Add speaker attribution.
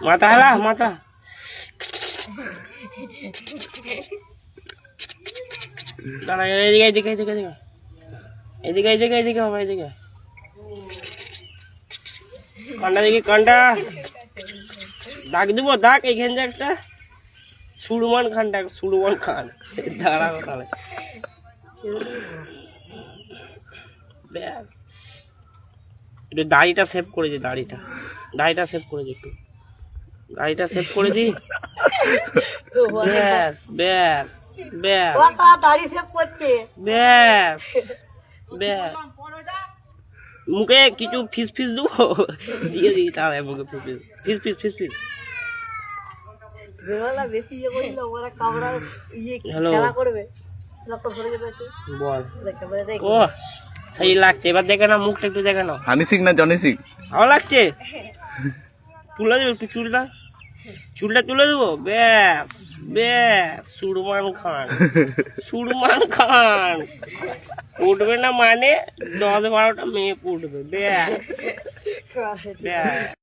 Speaker 1: মাথা হেলা মাথা দাঁড়া এদিকে এদিকে এদিকে এদিকে এদিকে এদিকে হবে এদিকে কান্ডা দেখি কান্ডা দাগ দেবো দাগ এইখান যে একটা সুরমান খানটা সুরমান খান দাঁড়াবো তাহলে ব্যাস একটু দাড়িটা সেভ করে দি দাড়িটা সেভ করে দি একটু দাড়িটা সেভ করে দি ব্যাস ব্যাস ব্যাস
Speaker 2: দাড়ি সেভ করছে
Speaker 1: ব্যাস ব্যাস মুখে কিছু ফিস ফিস দেবো দিয়ে দিই তাহলে মুখে ফিস ফিস ফিস ফিস
Speaker 2: বেশি ইয়ে করলে ওরা কামড়া ইয়ে
Speaker 1: হ্যালো
Speaker 2: খেলা করবে
Speaker 1: বল ও সেই লাগছে এবার দেখে না মুখটা একটু দেখে নাও
Speaker 3: হানি সিং না জনি সিং
Speaker 1: ভালো লাগছে তুলে দেবো একটু চুলটা তুলে দেবো ব্যাস ব্যাস সুরমান খান উঠবে না মানে 10-12টা মেয়ে উঠবে ব্যাস ব্যাস